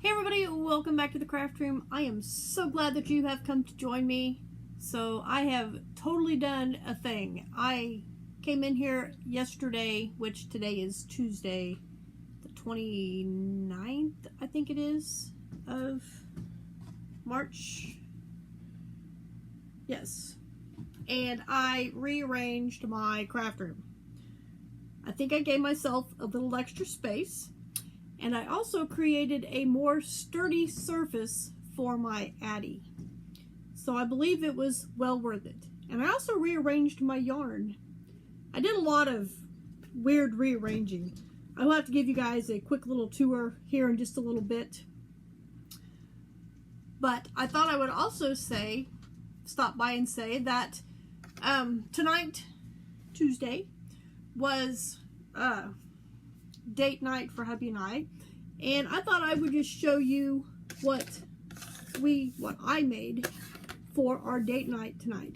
Hey everybody, welcome back to the craft room. I am so glad that you have come to join me. So I have totally done a thing. I came in here yesterday, which today is Tuesday, the 29th, I think it is, of March. Yes. And I rearranged my craft room. I think I gave myself a little extra space. And I also created a more sturdy surface for my Addy. So I believe it was well worth it. And I also rearranged my yarn. I did a lot of weird rearranging. I will have to give you guys a quick little tour here in just a little bit. But I thought I would also stop by and say that tonight, Tuesday, was date night for hubby and I thought I would just show you what I made for our date night tonight.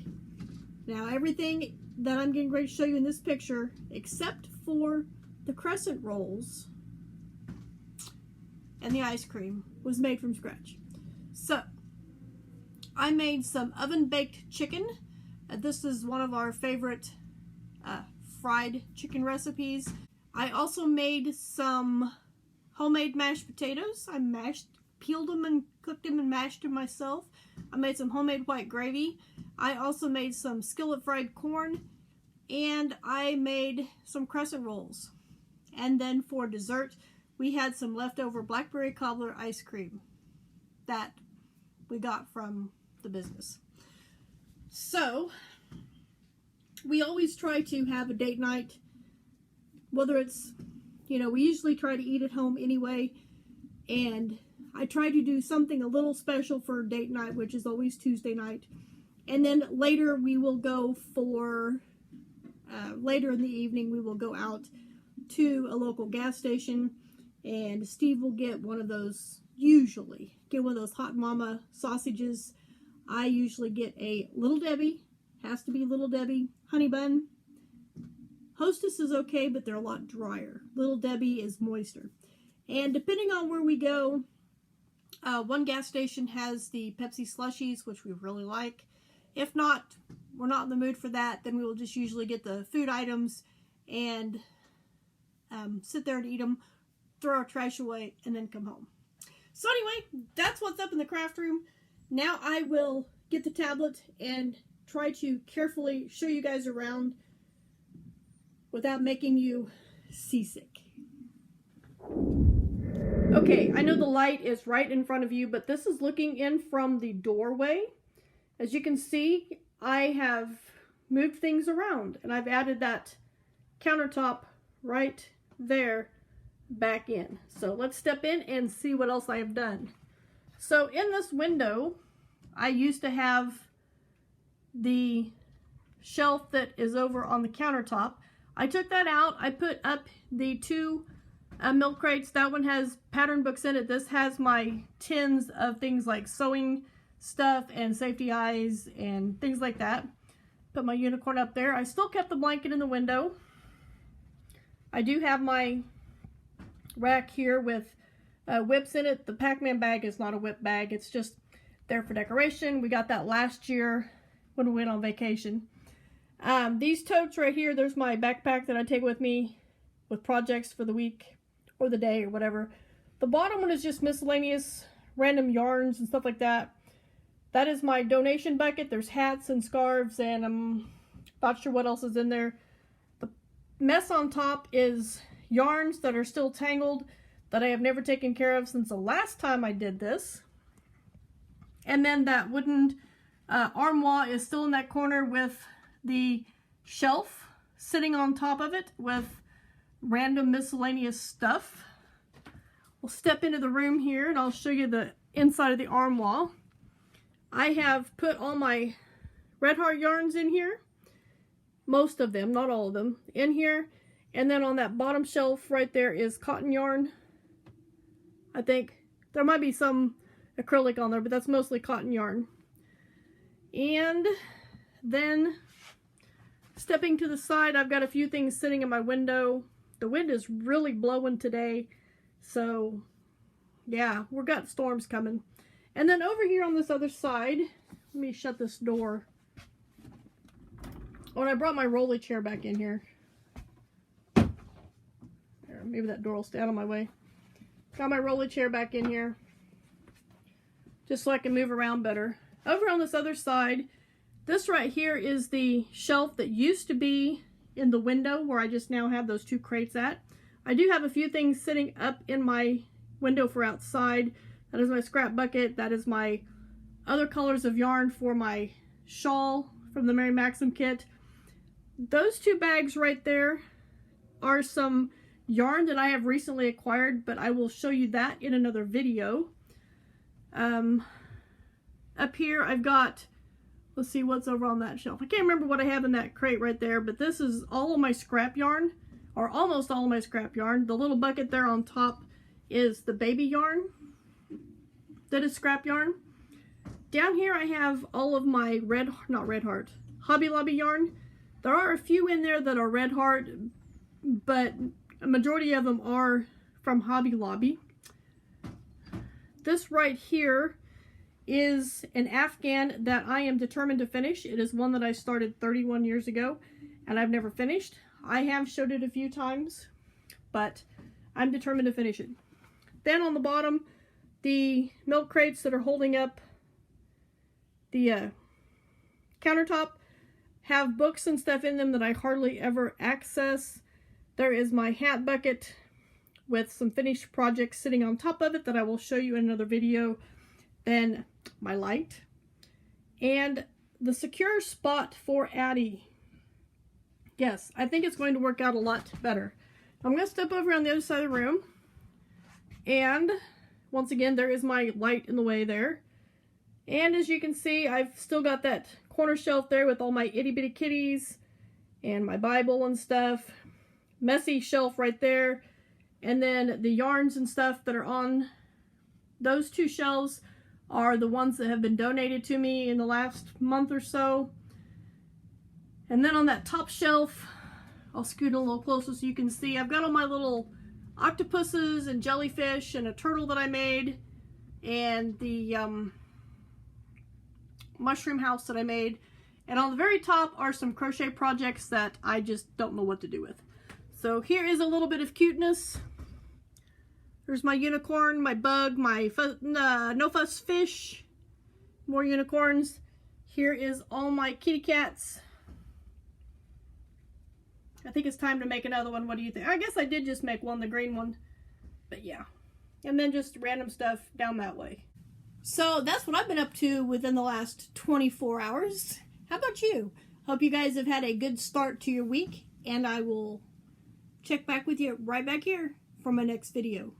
Now everything that I'm getting ready to show you in this picture, except for the crescent rolls and the ice cream, was made from scratch. So I made some oven baked chicken. This is one of our favorite fried chicken recipes. I also made some homemade mashed potatoes. I peeled them and cooked them and mashed them myself. I made some homemade white gravy. I also made some skillet fried corn, and I made some crescent rolls. And then for dessert, we had some leftover blackberry cobbler ice cream that we got from the business. So we always try to have a date night. Whether it's, we usually try to eat at home anyway, and I try to do something a little special for date night, which is always Tuesday night. And then later we will go later in the evening, we will go out to a local gas station, and Steve will get one of those, Hot Mama sausages. I usually get a Little Debbie, has to be Little Debbie, honey bun. Hostess is okay, but they're a lot drier. Little Debbie is moister. And depending on where we go, one gas station has the Pepsi slushies, which we really like. If not, we're not in the mood for that, then we will just usually get the food items and sit there and eat them, throw our trash away, and then come home. So anyway, that's what's up in the craft room. Now I will get the tablet and try to carefully show you guys around without making you seasick. Okay, I know the light is right in front of you, but this is looking in from the doorway. As you can see, I have moved things around, and I've added that countertop right there back in. So let's step in and see what else I have done. So in this window, I used to have the shelf that is over on the countertop. I took that out. I put up the two milk crates. That one has pattern books in it. This has my tins of things like sewing stuff and safety eyes and things like that. Put my unicorn up there. I still kept the blanket in the window. I do have my rack here with whips in it. The Pac-Man bag is not a whip bag. It's just there for decoration. We got that last year when we went on vacation. These totes right here, there's my backpack that I take with me with projects for the week or the day or whatever. The bottom one is just miscellaneous random yarns and stuff like that. That is my donation bucket. There's hats and scarves, and I'm not sure what else is in there. The mess on top is yarns that are still tangled that I have never taken care of since the last time I did this. And then that wooden armoire is still in that corner with the shelf sitting on top of it with random miscellaneous stuff. We'll step into the room here and I'll show you the inside of the armoire. I have put all my Red Heart yarns in here. Most of them, not all of them, in here. And then on that bottom shelf right there is cotton yarn. I think there might be some acrylic on there, but that's mostly cotton yarn. And then stepping to the side, I've got a few things sitting in my window. The wind is really blowing today, so Yeah, we've got storms coming. And then over here on this other side, let me shut this door. Oh, and I brought my rolly chair back in here. There, maybe that door will stay out of my way. Got my rolly chair back in here, just so I can move around better. Over on this other side, this right here is the shelf that used to be in the window where I just now have those two crates at. I do have a few things sitting up in my window for outside. That is my scrap bucket. That is my other colors of yarn for my shawl from the Mary Maxim kit. Those two bags right there are some yarn that I have recently acquired, but I will show you that in another video. Up here I've got, let's see what's over on that shelf. I can't remember what I have in that crate right there, but this is all of my scrap yarn, or almost all of my scrap yarn. The little bucket there on top is the baby yarn that is scrap yarn. Down here I have all of my Hobby Lobby yarn. There are a few in there that are Red Heart, but a majority of them are from Hobby Lobby. This right here is an Afghan that I am determined to finish. It is one that I started 31 years ago and I've never finished. I have showed it a few times, but I'm determined to finish it. Then on the bottom, the milk crates that are holding up the countertop have books and stuff in them that I hardly ever access. There is my hat bucket with some finished projects sitting on top of it that I will show you in another video. Then my light and the secure spot for Addie. Yes, I think it's going to work out a lot better. I'm going to step over on the other side of the room, and once again there is my light in the way there. And as you can see, I've still got that corner shelf there with all my itty bitty kitties and my Bible and stuff. Messy shelf right there. And then the yarns and stuff that are on those two shelves are the ones that have been donated to me in the last month or so. And then on that top shelf, I'll scoot a little closer so you can see, I've got all my little octopuses and jellyfish and a turtle that I made, and the mushroom house that I made. And on the very top are some crochet projects that I just don't know what to do with. So here is a little bit of cuteness. There's my unicorn, my bug, my no fuss fish, more unicorns. Here is all my kitty cats. I think it's time to make another one. What do you think? I guess I did just make one, the green one. But yeah. And then just random stuff down that way. So that's what I've been up to within the last 24 hours. How about you? Hope you guys have had a good start to your week. And I will check back with you right back here for my next video.